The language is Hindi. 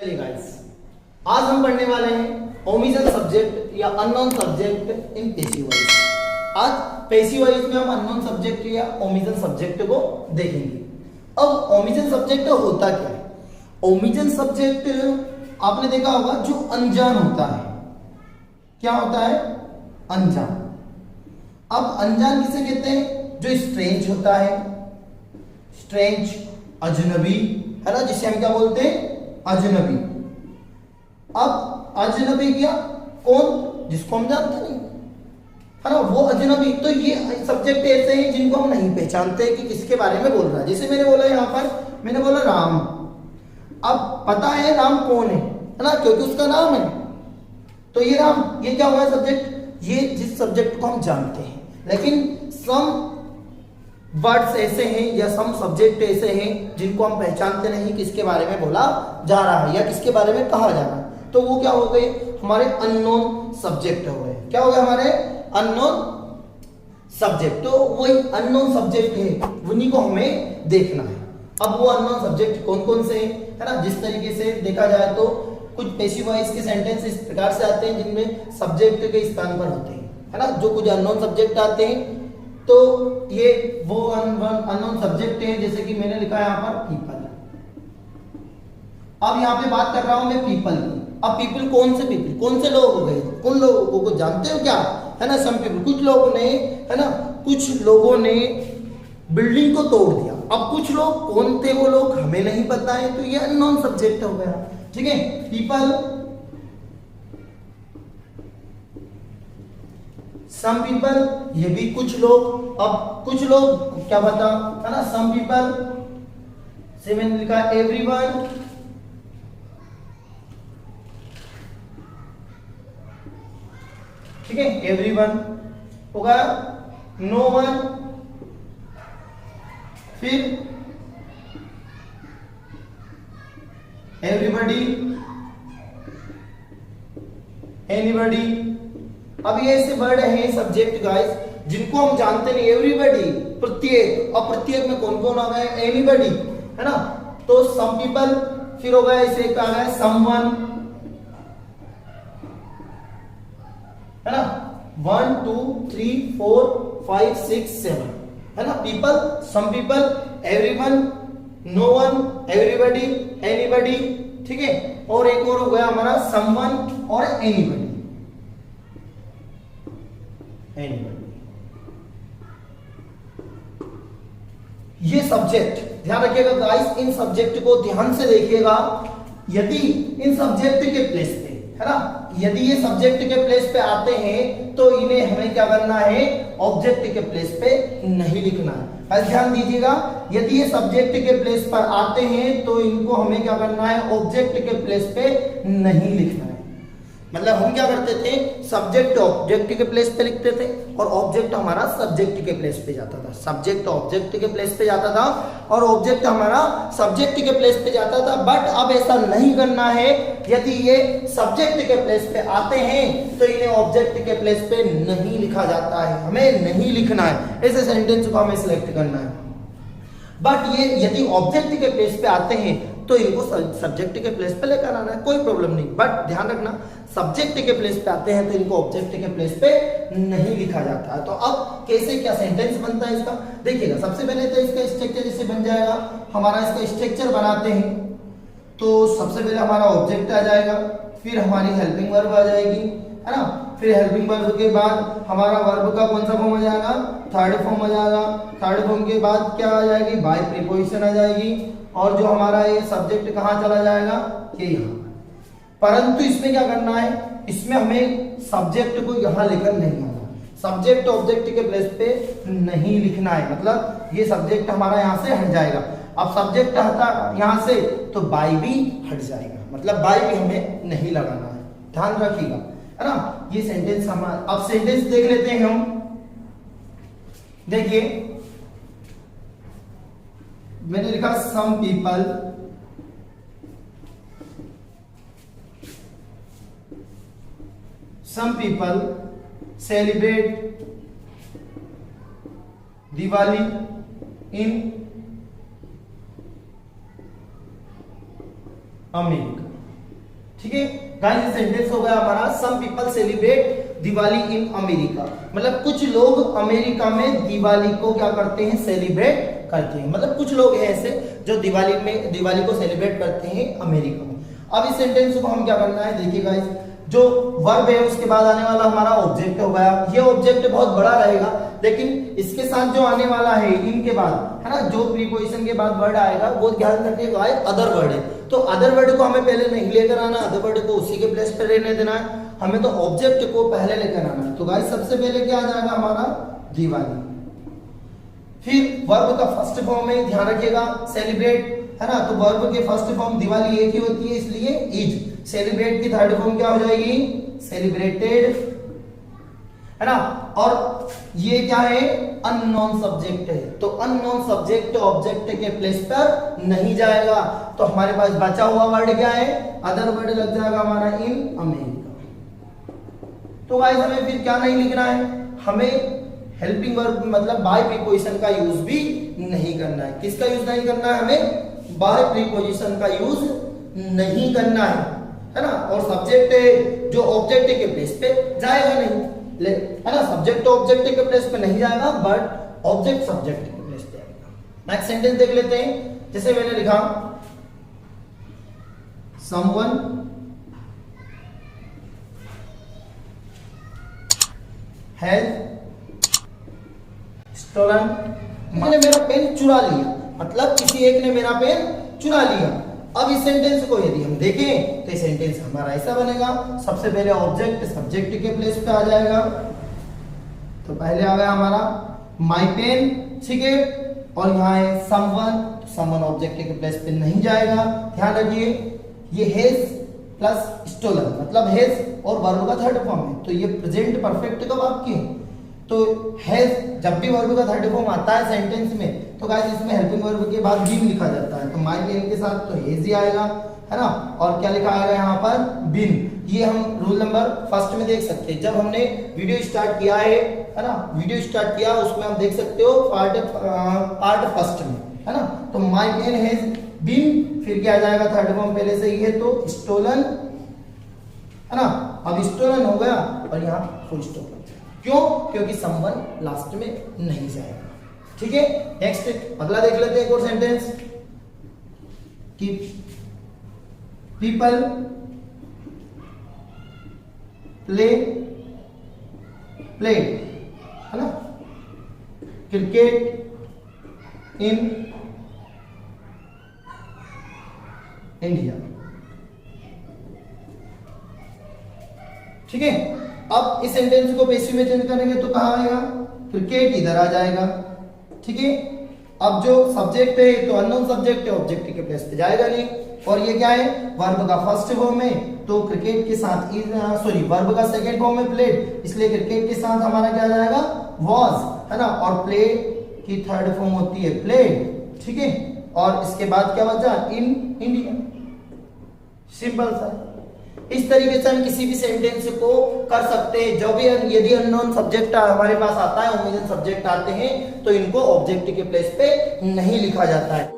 गाइस, आज हम पढ़ने वाले हैं ओमिशन सब्जेक्ट या unknown subject in passive voice. आज पैसिव वॉइस में हम अननोन सब्जेक्ट या ओमिशन सब्जेक्ट को देखेंगे। अब ओमिशन सब्जेक्ट होता क्या है? ओमिशन सब्जेक्ट आपने देखा होगा जो अनजान होता है। क्या होता है? अनजान। अब अनजान किसे कहते हैं? जो स्ट्रेंज होता है, स्ट्रेंज, अजनबी, है ना, जिसे हम क्या बोलते हैं? अजनबी। अब अजनबी क्या? कौन? जिसको हम जानते नहीं, है ना, वो अजनबी। तो ये सब्जेक्ट ऐसे हैं जिनको हम नहीं पहचानते कि किसके बारे में बोल रहा है। जैसे मैंने बोला यहाँ पर, मैंने बोला राम। अब पता है राम कौन है ना, क्योंकि उसका नाम है। तो ये राम, ये क्या हुआ सब्जेक्ट? ये जिस सब्जेक्ट को हम जानते हैं। लेकिन सम वर्ड्स ऐसे हैं या सम सब्जेक्ट ऐसे हैं जिनको हम पहचानते नहीं किसके बारे में बोला जा रहा है या किसके बारे में कहा जा रहा है। तो वो क्या हो गए? हमारे अननोन सब्जेक्ट हो गए। क्या हो गए? हमारे अननोन सब्जेक्ट। तो वही अननोन सब्जेक्ट है, उन्हीं को हमें देखना है। अब वो अननोन सब्जेक्ट कौन कौन से हैं, है ना? जिस तरीके से देखा जाए तो कुछ पैसिव वॉइस के सेंटेंस इस प्रकार से आते हैं जिनमें सब्जेक्ट के स्थान पर होते हैं, है ना। जो कुछ अननोन सब्जेक्ट आते हैं तो ये वो अननोन सब्जेक्ट है। जैसे कि मैंने लिखा है यहाँ पर पीपल। अब यहाँ पे बात कर रहा हूं मैं पीपल की। अब पीपल कौन से पीपल? कौन से लोग हो गए? कौन लोगों को जानते हो क्या? है ना, सम पीपल। कुछ लोगों ने, है ना, कुछ लोगों ने बिल्डिंग को तोड़ दिया। अब कुछ लोग कौन थे वो लोग हमें नहीं पता है, तो ये अननोन सब्जेक्ट हो गया। ठीक है, पीपल, सम पीपल, ये भी कुछ लोग। अब कुछ लोग क्या पता, है ना, सम पीपल से मैंने लिखा एवरीवन, ठीक है, एवरीवन होगा, नो वन, फिर एवरीबॉडी, एनीबॉडी। अब ये ऐसे वर्ड हैं सब्जेक्ट गाइस जिनको हम जानते नहीं। एवरीबॉडी, प्रत्येक। और प्रत्येक में कौन कौन आ गए? एनीबॉडी, है ना। तो सम पीपल, फिर हो गया इसे क्या है? समवन, है ना। 1 2 3 4 5 6 7, है ना। People, some people, everyone, no one, everybody, anybody, ठीक है। और एक और हो गया हमारा समवन और एनीबॉडी, एनीबॉडी। ये सब्जेक्ट ध्यान रखिएगा गाइस, इन सब्जेक्ट को ध्यान से देखिएगा। यदि इन सब्जेक्ट के प्लेस पे, है ना, यदि ये सब्जेक्ट के प्लेस पे आते हैं तो इन्हें हमें क्या करना है? ऑब्जेक्ट के प्लेस पे नहीं लिखना है। ध्यान दीजिएगा, यदि ये सब्जेक्ट के प्लेस पर आते हैं तो इनको हमें क्या करना है? ऑब्जेक्ट के प्लेस पे नहीं लिखना है। मतलब हम क्या करते थे? सब्जेक्ट ऑब्जेक्ट के प्लेस पे लिखते थे और ऑब्जेक्ट हमारा सब्जेक्ट के प्लेस पे जाता था। सब्जेक्ट ऑब्जेक्ट के प्लेस पे जाता था और ऑब्जेक्ट हमारा सब्जेक्ट के प्लेस पे जाता था। बट अब ऐसा नहीं करना है। यदि ये सब्जेक्ट के प्लेस पे आते हैं तो इन्हें ऑब्जेक्ट के प्लेस पे नहीं लिखा जाता है, हमें नहीं लिखना है। ऐसे सेंटेंस को हमें सिलेक्ट करना है। बट ये यदि ऑब्जेक्ट के प्लेस पे आते हैं तो इनको सब्जेक्ट के प्लेस पे लेकर आना है, कोई प्रॉब्लम नहीं। बट ध्यान रखना, सब्जेक्ट के प्लेस पे आते हैं तो इनको ऑब्जेक्ट के प्लेस पे नहीं लिखा जाता है। तो अब कैसे क्या सेंटेंस बनता है इसका देखिएगा। सबसे पहले तो इसका स्ट्रक्चर जैसे बन जाएगा, हमारा इसका स्ट्रक्चर बनाते हैं तो सबसे पहले हमारा ऑब्जेक्ट आ जाएगा, फिर हमारी हेल्पिंग वर्ब आ जाएगी, है ना। फिर हेल्पिंग वर्ब के बाद हमारा वर्ब का कौन सा फॉर्म आ जाएगा? थर्ड फॉर्म आ जाएगा। थर्ड फॉर्म के बाद क्या आ जाएगी? बाय प्रीपोजिशन आ जाएगी। और जो हमारा ये सब्जेक्ट कहाँ चला जाएगा? ये यहाँ। परंतु इसमें क्या करना है? इसमें हमें सब्जेक्ट को यहाँ लेकर नहीं आना। सब्जेक्ट ऑब्जेक्ट के प्लेस पे नहीं लिखना है। मतलब ये सब्जेक्ट हमारा यहाँ से हट जाएगा। अब सब्जेक्ट हटा यहाँ से तो बाय भी हट जाएगा, मतलब बाय भी हमें नहीं लगाना है। ध्यान रखिएगा, है ना। ये सेंटेंस हमारा। अब सेंटेंस देख लेते हैं हम। देखिए मैंने लिखा some people, some people celebrate Diwali in America. ठीक है गाइस, ये सेंटेंस हो गया हमारा some people celebrate Diwali in America. मतलब कुछ लोग अमेरिका में दिवाली को क्या करते हैं, सेलिब्रेट करते हैं। मतलब कुछ लोग हैं ऐसे जो दिवाली को सेलिब्रेट करते हैं अमेरिका में। अब इस सेंटेंस को हम क्या करना है, देखिए गाइस, जो वर्ब है उसके बाद आने वाला हमारा ऑब्जेक्ट हो गया। ये ऑब्जेक्ट बहुत बड़ा रहेगा, लेकिन इसके साथ जो आने वाला है इनके बाद, है ना, जो प्रीपोजिशन के बाद वर्ड आएगा वो ध्यान रखिएगा अदर वर्ड है। तो अदर वर्ड को हमें पहले नहीं लेकर आना, अदर वर्ड को उसी के प्लेस पर रहने देना है, हमें तो ऑब्जेक्ट को पहले लेकर आना है। तो गाइस सबसे पहले क्या आ जाएगा हमारा, दिवाली। फिर वर्ब का फर्स्ट फॉर्म में ध्यान रखिएगा सेलिब्रेट, है ना, तो वर्ब के फर्स्ट फॉर्म दिवाली एक ही होती है, इसलिए इज। सेलिब्रेट की थर्ड फॉर्म क्या हो जाएगी, सेलिब्रेटेड, है ना। और ये क्या है, अननोन सब्जेक्ट है, तो अननोन सब्जेक्ट ऑब्जेक्ट के प्लेस पर नहीं जाएगा। तो हमारे पास बचा हुआ वर्ड क्या है, अदर वर्ड लग जाएगा हमारा इन अमेरिका। तो गाइस हमें फिर क्या नहीं लिखना है, हमें हेल्पिंग वर्ब मतलब बाय प्रीपोजिशन का यूज भी नहीं करना है। किसका यूज नहीं करना है, हमें बाय प्रीपोजिशन का यूज नहीं करना है ना। और सब्जेक्ट है जो ऑब्जेक्ट के प्लेस पे जाएगा नहीं, है ना, सब्जेक्ट ऑब्जेक्ट के प्लेस पे नहीं जाएगा, बट ऑब्जेक्ट सब्जेक्ट के प्लेस पे आएगा। नेक्स्ट सेंटेंस देख लेते हैं, जैसे मैंने लिखा समवन हैज स्टोलन, मैंने मेरा पेन चुरा लिया, मतलब किसी एक ने मेरा पेन चुरा लिया। अब इस सेंटेंस को यदि हम देखें तो ये सेंटेंस हमारा ऐसा बनेगा, सबसे पहले ऑब्जेक्ट सब्जेक्ट के प्लेस पे आ जाएगा। तो पहले आ गया हमारा माय पेन, ठीक है, और यहाँ है समवन, समवन ऑब्जेक्ट के प्लेस पे नहीं जाएगा। ध्यान रखिए ये हैज प्लस स्टोलन, मतलब हैज और वर्ब का थर्ड फॉर्म है, तो ये प्रेजेंट परफेक्ट का वाक्य है। तो हैज जब भी वर्ब का थर्ड फॉर्म आता है सेंटेंस में, तो गाइस इसमें हेल्पिंग वर्ब के बाद बीन लिखा जाता है, तो माय पेन के साथ तो हैज ही आएगा, है ना। और क्या लिखा आएगा यहाँ पर, बीन। ये हम रूल नंबर फर्स्ट में देख सकते हैं, जब हमने वीडियो स्टार्ट किया है ना, वीडियो स्टार्ट किया उसमें हम देख सकते हो पार्ट फर्स्ट में, है ना। तो माय पेन हैज बीन, फिर क्या आ जाएगा, थर्ड फॉर्म पहले से ही है तो स्टोलन, है ना। अब स्टोलन हो गया और यहाँ फुल स्टॉप, क्यों, क्योंकि समवन लास्ट में नहीं जाएगा, ठीक है। नेक्स्ट अगला देख लेते हैं एक और सेंटेंस कि पीपल प्ले, है ना, क्रिकेट इन इंडिया, ठीक है। अब इस सेंटेंस को पैसिव में चेंज करेंगे तो कहाँ आएगा, क्रिकेट इधर आ जाएगा, ठीक है। अब जो सब्जेक्ट है तो अननोन सब्जेक्ट है, ऑब्जेक्ट के प्लेस पे जाएगा नहीं। और ये क्या है, वर्ब का फर्स्ट फॉर्म है, तो क्रिकेट के साथ वर्ब का सेकंड फॉर्म है प्लेड, इसलिए क्रिकेट के साथ हमारा क्या जाएगा, वॉज, है ना। और प्ले की थर्ड फॉर्म होती है प्लेड, ठीक है। और इसके बाद क्या बचा, इन इंडिया, सिंपल सा। इस तरीके से हम किसी भी सेंटेंस को कर सकते हैं। जो भी यदि अननोन सब्जेक्ट हमारे पास आता है, ओमिशन सब्जेक्ट आते हैं, तो इनको ऑब्जेक्ट के प्लेस पे नहीं लिखा जाता है।